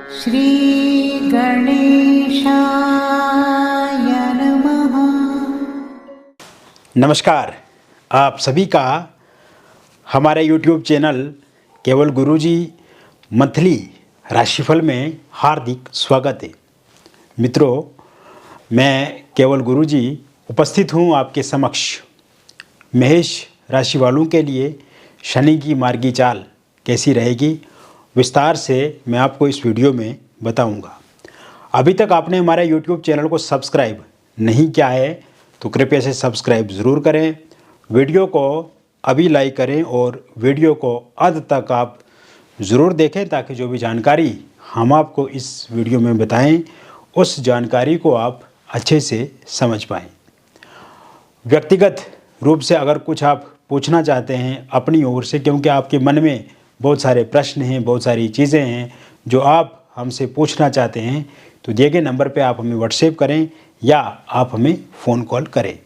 श्री गणेशाय नमः। नमस्कार, आप सभी का हमारे YouTube चैनल केवल गुरुजी मंथली राशिफल में हार्दिक स्वागत है। मित्रों, मैं केवल गुरुजी उपस्थित हूँ आपके समक्ष। मेष राशि वालों के लिए शनि की मार्गी चाल कैसी रहेगी, विस्तार से मैं आपको इस वीडियो में बताऊंगा। अभी तक आपने हमारे YouTube चैनल को सब्सक्राइब नहीं किया है तो कृपया से सब्सक्राइब ज़रूर करें, वीडियो को अभी लाइक करें और वीडियो को अंत तक आप ज़रूर देखें ताकि जो भी जानकारी हम आपको इस वीडियो में बताएं उस जानकारी को आप अच्छे से समझ पाएँ। व्यक्तिगत रूप से अगर कुछ आप पूछना चाहते हैं अपनी ओर से, क्योंकि आपके मन में बहुत सारे प्रश्न हैं, बहुत सारी चीज़ें हैं जो आप हमसे पूछना चाहते हैं, तो दिए गए नंबर पे आप हमें व्हाट्सएप करें या आप हमें फ़ोन कॉल करें।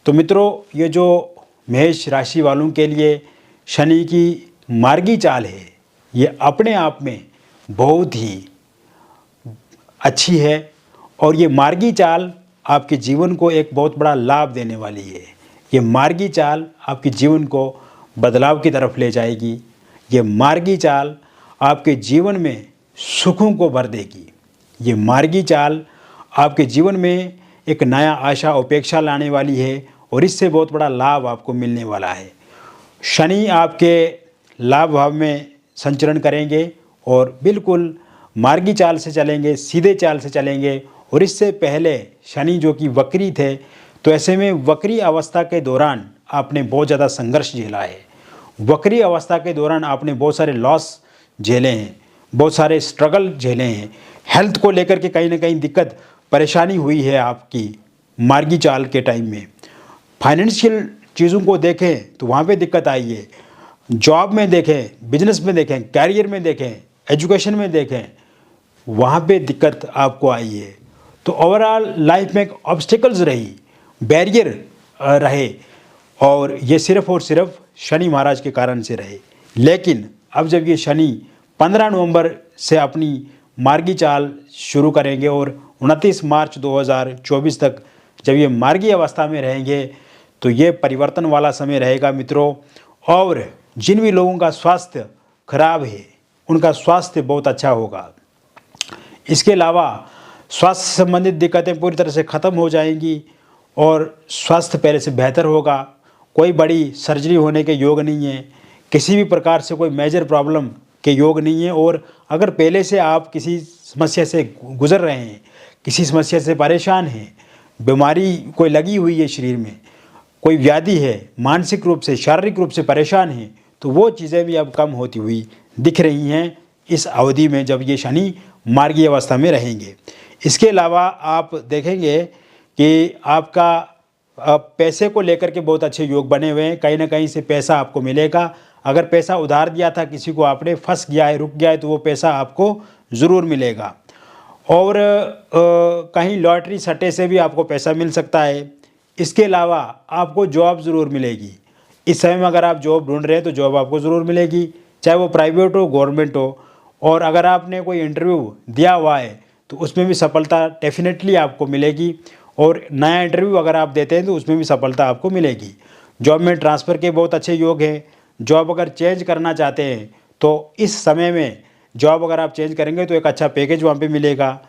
तो मित्रों, ये जो मेष राशि वालों के लिए शनि की मार्गी चाल है, ये अपने आप में बहुत ही अच्छी है और ये मार्गी चाल आपके जीवन को एक बहुत बड़ा लाभ देने वाली है। ये मार्गी चाल आपके जीवन को बदलाव की तरफ ले जाएगी। ये मार्गी चाल आपके जीवन में सुखों को भर देगी। ये मार्गी चाल आपके जीवन में एक नया आशा अपेक्षा लाने वाली है और इससे बहुत बड़ा लाभ आपको मिलने वाला है। शनि आपके लाभ भाव में संचरण करेंगे और बिल्कुल मार्गी चाल से चलेंगे, सीधे चाल से चलेंगे। और इससे पहले शनि जो कि वक्री थे, तो ऐसे में वक्री अवस्था के दौरान आपने बहुत ज़्यादा संघर्ष झेला है। वक्री अवस्था के दौरान आपने बहुत सारे लॉस झेले हैं, बहुत सारे स्ट्रगल झेले हैं। हेल्थ को लेकर के कहीं ना कहीं दिक्कत परेशानी हुई है आपकी मार्गी चाल के टाइम में। फाइनेंशियल चीज़ों को देखें तो वहाँ पे दिक्कत आई है। जॉब में देखें, बिजनेस में देखें, कैरियर में देखें, एजुकेशन में देखें, वहाँ पे दिक्कत आपको आई है। तो ओवरऑल लाइफ में एक ऑब्स्टिकल्स रही, बैरियर रहे और ये सिर्फ और सिर्फ शनि महाराज के कारण से रहे। लेकिन अब जब ये शनि 15 नवंबर से अपनी मार्गी चाल शुरू करेंगे और 29 मार्च 2024 तक जब ये मार्गी अवस्था में रहेंगे, तो ये परिवर्तन वाला समय रहेगा मित्रों। और जिन भी लोगों का स्वास्थ्य खराब है उनका स्वास्थ्य बहुत अच्छा होगा। इसके अलावा स्वास्थ्य संबंधित दिक्कतें पूरी तरह से ख़त्म हो जाएंगी और स्वास्थ्य पहले से बेहतर होगा। कोई बड़ी सर्जरी होने के योग नहीं है, किसी भी प्रकार से कोई मेजर प्रॉब्लम के योग नहीं है। और अगर पहले से आप किसी समस्या से गुजर रहे हैं, किसी समस्या से परेशान हैं, बीमारी कोई लगी हुई है शरीर में, कोई व्याधि है, मानसिक रूप से शारीरिक रूप से परेशान हैं, तो वो चीज़ें भी अब कम होती हुई दिख रही हैं इस अवधि में जब ये शनि मार्गी अवस्था में रहेंगे। इसके अलावा आप देखेंगे कि आपका पैसे को लेकर के बहुत अच्छे योग बने हुए हैं। कहीं ना कहीं से पैसा आपको मिलेगा। अगर पैसा उधार दिया था किसी को, आपने फंस गया है, रुक गया है, तो वो पैसा आपको ज़रूर मिलेगा। और कहीं लॉटरी सट्टे से भी आपको पैसा मिल सकता है। इसके अलावा आपको जॉब ज़रूर मिलेगी। इस समय में अगर आप जॉब ढूंढ रहे हैं तो जॉब आपको ज़रूर मिलेगी, चाहे वो प्राइवेट हो, गवर्नमेंट हो। और अगर आपने कोई इंटरव्यू दिया हुआ है तो उसमें भी सफलता डेफिनेटली आपको मिलेगी। और नया इंटरव्यू अगर आप देते हैं तो उसमें भी सफलता आपको मिलेगी। जॉब में ट्रांसफ़र के बहुत अच्छे योग हैं। जॉब अगर चेंज करना चाहते हैं तो इस समय में जॉब अगर आप चेंज करेंगे तो एक अच्छा पैकेज वहाँ पे मिलेगा।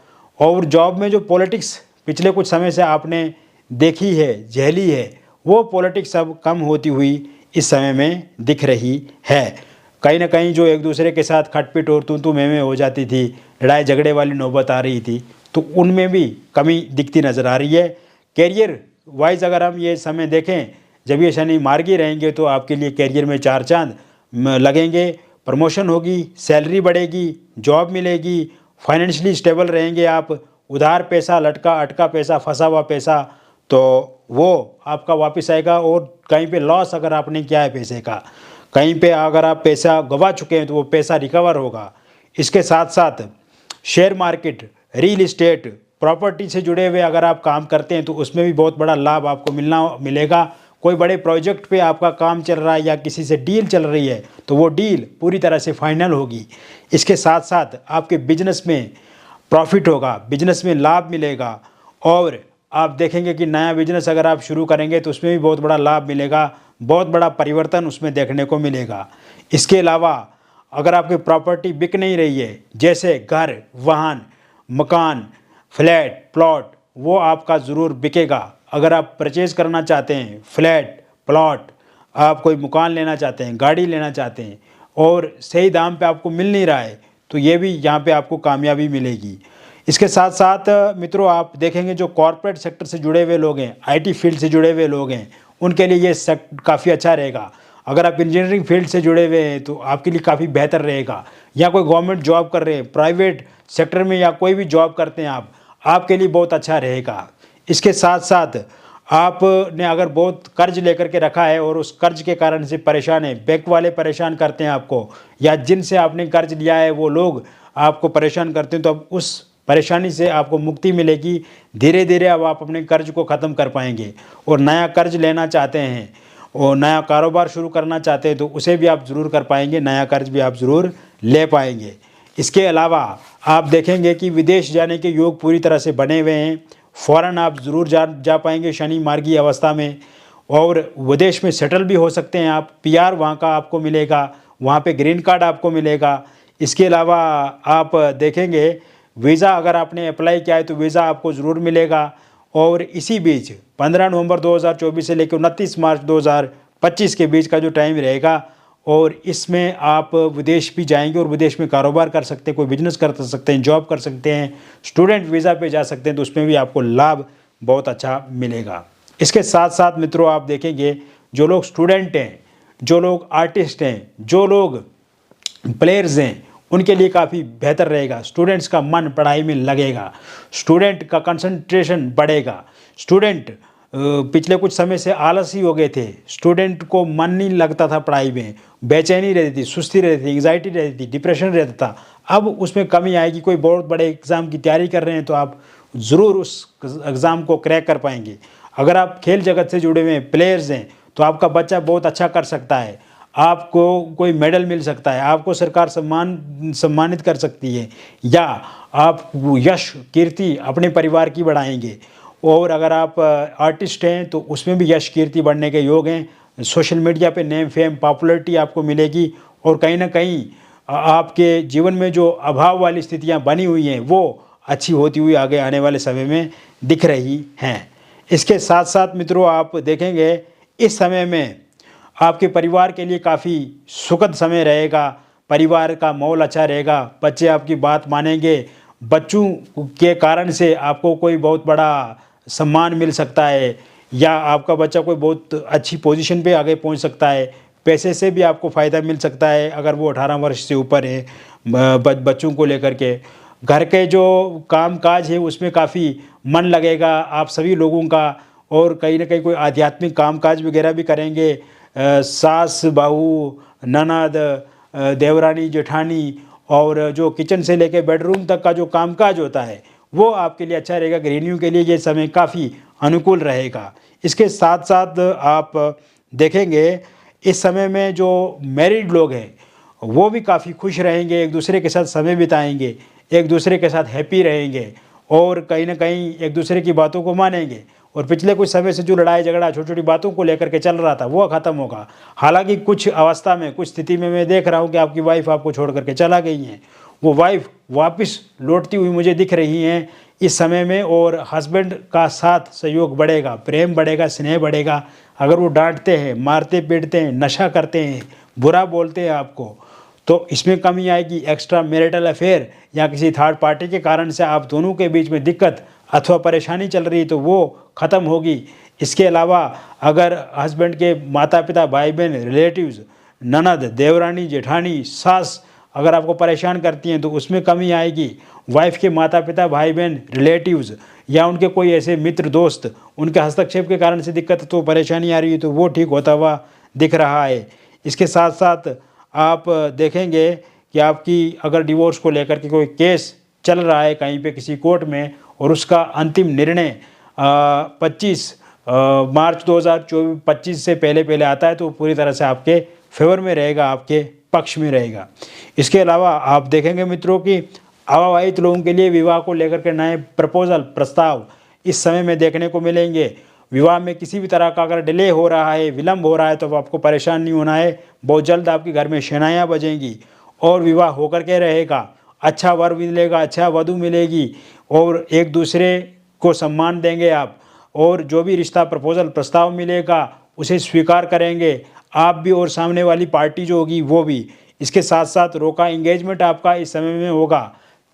और जॉब में जो पॉलिटिक्स पिछले कुछ समय से आपने देखी है, झेली है, वो पॉलिटिक्स अब कम होती हुई इस समय में दिख रही है। कहीं ना कहीं जो एक दूसरे के साथ खटपिट और तू मैं हो जाती थी, लड़ाई झगड़े वाली नौबत आ रही थी, तो उनमें भी कमी दिखती नज़र आ रही है। कैरियर वाइज अगर हम ये समय देखें, जब ये शनि मार्गी रहेंगे तो आपके लिए कैरियर में चार चांद लगेंगे। प्रमोशन होगी, सैलरी बढ़ेगी, जॉब मिलेगी, फाइनेंशियली स्टेबल रहेंगे आप। उधार पैसा, लटका अटका पैसा, फंसा हुआ पैसा, तो वो आपका वापस आएगा। और कहीं पे लॉस अगर आपने किया है पैसे का, कहीं पे अगर आप पैसा गंवा चुके हैं, तो वो पैसा रिकवर होगा। इसके साथ साथ share market, real estate, property से जुड़े हुए अगर आप काम करते हैं तो उसमें भी बहुत बड़ा लाभ आपको मिलेगा। कोई बड़े प्रोजेक्ट पे आपका काम चल रहा है या किसी से डील चल रही है तो वो डील पूरी तरह से फाइनल होगी। इसके साथ साथ आपके बिजनेस में प्रॉफिट होगा, बिजनेस में लाभ मिलेगा और आप देखेंगे कि नया बिजनेस अगर आप शुरू करेंगे तो उसमें भी बहुत बड़ा लाभ मिलेगा, बहुत बड़ा परिवर्तन उसमें देखने को मिलेगा। इसके अलावा अगर आपकी प्रॉपर्टी बिक नहीं रही है, जैसे घर, वाहन, मकान, फ्लैट, प्लॉट, वो आपका ज़रूर बिकेगा। अगर आप परचेज करना चाहते हैं, फ्लैट, प्लॉट, आप कोई मकान लेना चाहते हैं, गाड़ी लेना चाहते हैं और सही दाम पे आपको मिल नहीं रहा है, तो ये भी यहाँ पे आपको कामयाबी मिलेगी। इसके साथ साथ मित्रों आप देखेंगे जो कॉरपोरेट सेक्टर से जुड़े हुए लोग हैं, आईटी फील्ड से जुड़े हुए लोग हैं, उनके लिए ये सेक्टर काफ़ी अच्छा रहेगा। अगर आप इंजीनियरिंग फील्ड से जुड़े हुए हैं तो आपके लिए काफ़ी बेहतर रहेगा। या कोई गवर्नमेंट जॉब कर रहे हैं, प्राइवेट सेक्टर में या कोई भी जॉब करते हैं आप, आपके लिए बहुत अच्छा रहेगा। इसके साथ साथ आपने अगर बहुत कर्ज लेकर के रखा है और उस कर्ज के कारण से परेशान है, बैंक वाले परेशान करते हैं आपको या जिनसे आपने कर्ज लिया है वो लोग आपको परेशान करते हैं, तो अब उस परेशानी से आपको मुक्ति मिलेगी। धीरे धीरे अब आप अपने कर्ज को ख़त्म कर पाएंगे और नया कर्ज लेना चाहते हैं और नया कारोबार शुरू करना चाहते हैं तो उसे भी आप ज़रूर कर पाएंगे, नया कर्ज भी आप ज़रूर ले पाएंगे। इसके अलावा आप देखेंगे कि विदेश जाने के योग पूरी तरह से बने हुए हैं। फ़ौरन आप ज़रूर जा पाएंगे शनि मार्गी अवस्था में और विदेश में सेटल भी हो सकते हैं आप। पीआर वहाँ का आपको मिलेगा, वहाँ पे ग्रीन कार्ड आपको मिलेगा। इसके अलावा आप देखेंगे वीज़ा अगर आपने अप्लाई किया है तो वीज़ा आपको ज़रूर मिलेगा। और इसी बीच 15 नवंबर 2024 से लेकर 29 मार्च 2025 के बीच का जो टाइम रहेगा और इसमें आप विदेश भी जाएंगे और विदेश में कारोबार कर सकते हैं, कोई बिजनेस कर सकते हैं, जॉब कर सकते हैं, स्टूडेंट वीज़ा पे जा सकते हैं, तो उसमें भी आपको लाभ बहुत अच्छा मिलेगा। इसके साथ साथ मित्रों आप देखेंगे जो लोग स्टूडेंट हैं, जो लोग आर्टिस्ट हैं, जो लोग प्लेयर्स हैं, उनके लिए काफ़ी बेहतर रहेगा। स्टूडेंट्स का मन पढ़ाई में लगेगा, स्टूडेंट का कंसंट्रेशन बढ़ेगा। स्टूडेंट पिछले कुछ समय से आलसी हो गए थे, स्टूडेंट को मन नहीं लगता था पढ़ाई में, बेचैनी रहती थी, सुस्ती रहती थी, एंग्जाइटी रहती थी, डिप्रेशन रहता था। अब उसमें कमी आएगी। कोई बहुत बड़े एग्ज़ाम की तैयारी कर रहे हैं तो आप ज़रूर उस एग्ज़ाम को क्रैक कर पाएंगे। अगर आप खेल जगत से जुड़े हुए हैं, प्लेयर्स हैं, तो आपका बच्चा बहुत अच्छा कर सकता है, आपको कोई मेडल मिल सकता है, आपको सरकार सम्मानित कर सकती है या आप यश कीर्ति अपने परिवार की बढ़ाएंगे। और अगर आप आर्टिस्ट हैं तो उसमें भी यश कीर्ति बढ़ने के योग हैं। सोशल मीडिया पे नेम फेम पॉपुलैरिटी आपको मिलेगी और कहीं ना कहीं आपके जीवन में जो अभाव वाली स्थितियां बनी हुई हैं वो अच्छी होती हुई आगे आने वाले समय में दिख रही हैं। इसके साथ साथ मित्रों आप देखेंगे इस समय में आपके परिवार के लिए काफ़ी सुखद समय रहेगा, परिवार का माहौल अच्छा रहेगा, बच्चे आपकी बात मानेंगे, बच्चों के कारण से आपको कोई बहुत बड़ा सम्मान मिल सकता है या आपका बच्चा कोई बहुत अच्छी पोजीशन पे आगे पहुंच सकता है। पैसे से भी आपको फ़ायदा मिल सकता है अगर वो 18 वर्ष से ऊपर है। बच्चों को लेकर के घर के जो काम काज है उसमें काफ़ी मन लगेगा आप सभी लोगों का और कहीं ना कहीं कोई आध्यात्मिक काम काज वगैरह भी करेंगे। सास बहू ननद देवरानी जेठानी और जो किचन से लेकर बेडरूम तक का जो कामकाज होता है वो आपके लिए अच्छा रहेगा। गृहिणियों के लिए ये समय काफ़ी अनुकूल रहेगा। इसके साथ साथ आप देखेंगे इस समय में जो मैरिड लोग हैं वो भी काफ़ी खुश रहेंगे, एक दूसरे के साथ समय बिताएंगे, एक दूसरे के साथ हैप्पी रहेंगे और कहीं ना कहीं एक दूसरे की बातों को मानेंगे। और पिछले कुछ समय से जो लड़ाई झगड़ा छोटी छोटी बातों को लेकर के चल रहा था वो ख़त्म होगा। हालांकि कुछ अवस्था में कुछ स्थिति में मैं देख रहा हूँ कि आपकी वाइफ आपको छोड़ करके चला गई हैं, वो वाइफ वापस लौटती हुई मुझे दिख रही हैं इस समय में और हस्बैंड का साथ सहयोग बढ़ेगा, प्रेम बढ़ेगा, स्नेह बढ़ेगा। अगर वो डांटते हैं, मारते पीटते हैं, नशा करते हैं, बुरा बोलते हैं आपको तो इसमें कमी आएगी। एक्स्ट्रा मैरिटल अफेयर या किसी थर्ड पार्टी के कारण से आप दोनों के बीच में दिक्कत अथवा परेशानी चल रही है तो वो ख़त्म होगी। इसके अलावा अगर हस्बैंड के माता पिता भाई बहन रिलेटिव्स ननद देवरानी जेठानी सास अगर आपको परेशान करती हैं तो उसमें कमी आएगी। वाइफ के माता पिता भाई बहन रिलेटिव्स या उनके कोई ऐसे मित्र दोस्त उनके हस्तक्षेप के कारण से दिक्कत तो परेशानी आ रही है तो वो ठीक होता हुआ दिख रहा है। इसके साथ साथ आप देखेंगे कि आपकी अगर डिवोर्स को लेकर के कोई केस चल रहा है कहीं पे किसी कोर्ट में और उसका अंतिम निर्णय 25 मार्च 2025 से पहले पहले आता है तो पूरी तरह से आपके फेवर में रहेगा, आपके पक्ष में रहेगा। इसके अलावा आप देखेंगे मित्रों कि अविवाहित लोगों के लिए विवाह को लेकर के नए प्रपोजल प्रस्ताव इस समय में देखने को मिलेंगे। विवाह में किसी भी तरह का अगर डिले हो रहा है, विलंब हो रहा है, तो आपको परेशान नहीं होना है। बहुत जल्द आपके घर में शहनाइयाँ बजेंगी और विवाह होकर के रहेगा। अच्छा वर मिलेगा, अच्छा वधू मिलेगी और एक दूसरे को सम्मान देंगे आप, और जो भी रिश्ता प्रपोजल प्रस्ताव मिलेगा उसे स्वीकार करेंगे आप भी और सामने वाली पार्टी जो होगी वो भी। इसके साथ साथ रोका एंगेजमेंट आपका इस समय में होगा।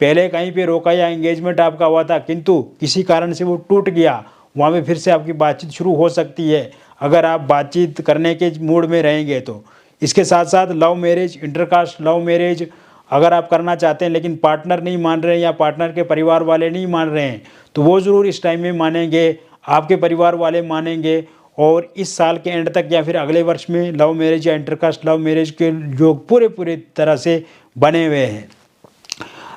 पहले कहीं पे रोका या एंगेजमेंट आपका हुआ था किंतु किसी कारण से वो टूट गया, वहाँ पे फिर से आपकी बातचीत शुरू हो सकती है अगर आप बातचीत करने के मूड में रहेंगे तो। इसके साथ साथ love marriage, intercaste love marriage अगर आप करना चाहते हैं लेकिन पार्टनर नहीं मान रहे हैं या पार्टनर के परिवार वाले नहीं मान रहे हैं, तो वो ज़रूर इस टाइम में मानेंगे, आपके परिवार वाले मानेंगे। और इस साल के एंड तक या फिर अगले वर्ष में लव मैरिज या इंटरकास्ट लव मैरिज के योग पूरे तरह से बने हुए हैं।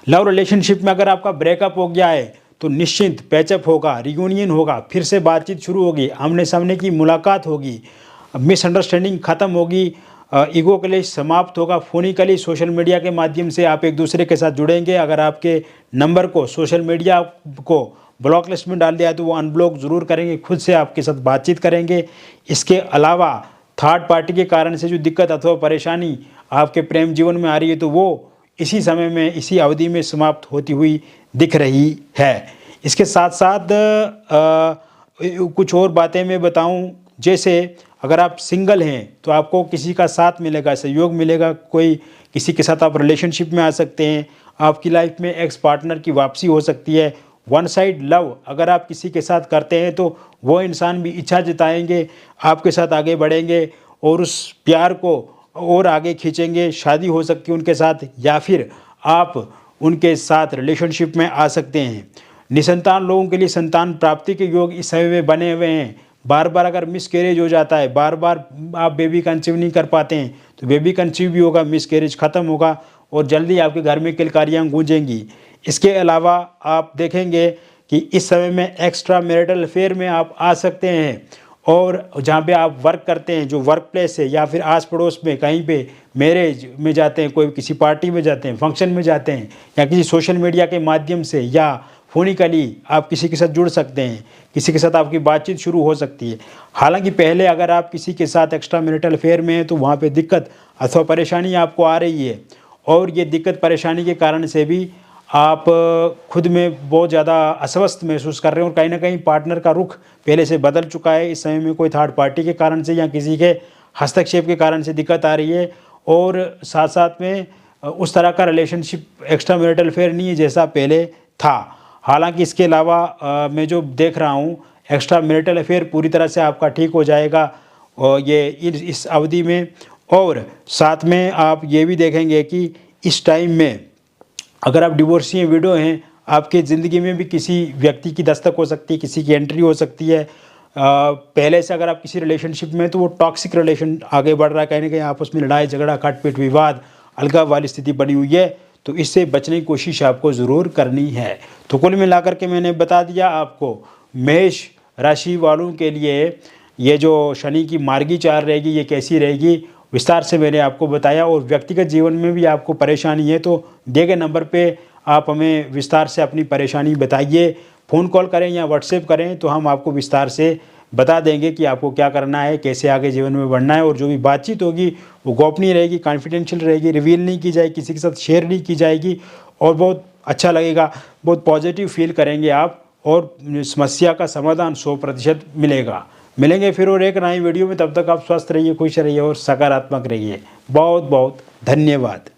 लव रिलेशनशिप में अगर आपका ब्रेकअप हो गया है तो निश्चिंत पैचअप होगा, रियूनियन होगा, फिर से बातचीत शुरू होगी, आमने सामने की मुलाकात होगी, मिसअंडरस्टैंडिंग खत्म होगी, ईगो क्लेश समाप्त होगा। फोनिकली सोशल मीडिया के माध्यम से आप एक दूसरे के साथ जुड़ेंगे। अगर आपके नंबर को सोशल मीडिया को ब्लॉक लिस्ट में डाल दिया है तो वो अनब्लॉक ज़रूर करेंगे, खुद से आपके साथ बातचीत करेंगे। इसके अलावा थर्ड पार्टी के कारण से जो दिक्कत अथवा परेशानी आपके प्रेम जीवन में आ रही है तो वो इसी समय में, इसी अवधि में समाप्त होती हुई दिख रही है। इसके साथ साथ कुछ और बातें मैं बताऊं, जैसे अगर आप सिंगल हैं तो आपको किसी का साथ मिलेगा, सहयोग मिलेगा, कोई किसी के साथ आप रिलेशनशिप में आ सकते हैं। आपकी लाइफ में एक्स पार्टनर की वापसी हो सकती है। वन साइड लव अगर आप किसी के साथ करते हैं तो वो इंसान भी इच्छा जताएंगे, आपके साथ आगे बढ़ेंगे और उस प्यार को और आगे खींचेंगे। शादी हो सकती है उनके साथ या फिर आप उनके साथ रिलेशनशिप में आ सकते हैं। निसंतान लोगों के लिए संतान प्राप्ति के योग इस समय में बने हुए हैं। बार बार अगर मिसकैरेज हो जाता है, बार बार आप बेबी कंसीव नहीं कर पाते हैं तो बेबी कंसीव भी होगा, मिसकैरेज खत्म होगा और जल्दी आपके घर में किलकारियाँ गूंजेंगी। इसके अलावा आप देखेंगे कि इस समय में एक्स्ट्रा मैरिटल अफेयर में आप आ सकते हैं और जहाँ पे आप वर्क करते हैं, जो वर्क प्लेस है या फिर आस पड़ोस में कहीं पे मैरिज में जाते हैं, कोई किसी पार्टी में जाते हैं, फंक्शन में जाते हैं या किसी सोशल मीडिया के माध्यम से या फोनिकली आप किसी के साथ जुड़ सकते हैं, किसी के साथ आपकी बातचीत शुरू हो सकती है। हालांकि पहले अगर आप किसी के साथ एक्स्ट्रा मैरिटल अफेयर में हैं तो वहाँ पे दिक्कत अथवा परेशानी आपको आ रही है और ये दिक्कत परेशानी के कारण से भी आप खुद में बहुत ज़्यादा अस्वस्थ महसूस कर रहे हैं और कहीं ना कहीं पार्टनर का रुख पहले से बदल चुका है। इस समय में कोई थर्ड पार्टी के कारण से या किसी के हस्तक्षेप के कारण से दिक्कत आ रही है और साथ साथ में उस तरह का रिलेशनशिप एक्स्ट्रा मैरिटल अफेयर नहीं है जैसा पहले था। हालांकि इसके अलावा मैं जो देख रहा हूँ एक्स्ट्रा मैरिटल अफेयर पूरी तरह से आपका ठीक हो जाएगा और ये इस अवधि में। और साथ में आप ये भी देखेंगे कि इस टाइम में अगर आप डिवोर्सी हैं, विडो हैं, आपके ज़िंदगी में भी किसी व्यक्ति की दस्तक हो सकती है, किसी की एंट्री हो सकती है। पहले से अगर आप किसी रिलेशनशिप में तो वो टॉक्सिक रिलेशन आगे बढ़ रहा है, कहीं ना कहीं आपस में लड़ाई झगड़ा काटपीट विवाद अलगाव वाली स्थिति बनी हुई है, तो इससे बचने की कोशिश आपको ज़रूर करनी है। तो कुल मिलाकर के मैंने बता दिया आपको मेष राशि वालों के लिए ये जो शनि की मार्गी चाल रहेगी ये कैसी रहेगी, विस्तार से मैंने आपको बताया। और व्यक्तिगत जीवन में भी आपको परेशानी है तो दिए गए नंबर पे आप हमें विस्तार से अपनी परेशानी बताइए, फ़ोन कॉल करें या व्हाट्सएप करें तो हम आपको विस्तार से बता देंगे कि आपको क्या करना है, कैसे आगे जीवन में बढ़ना है। और जो भी बातचीत होगी वो गोपनीय रहेगी, कॉन्फिडेंशियल रहेगी, रिवील नहीं की जाएगी, किसी के साथ शेयर नहीं की जाएगी और बहुत अच्छा लगेगा, बहुत पॉजिटिव फील करेंगे आप और समस्या का समाधान 100% मिलेगा। मिलेंगे फिर और एक नई वीडियो में, तब तक आप स्वस्थ रहिए, खुश रहिए और सकारात्मक रहिए। बहुत बहुत धन्यवाद।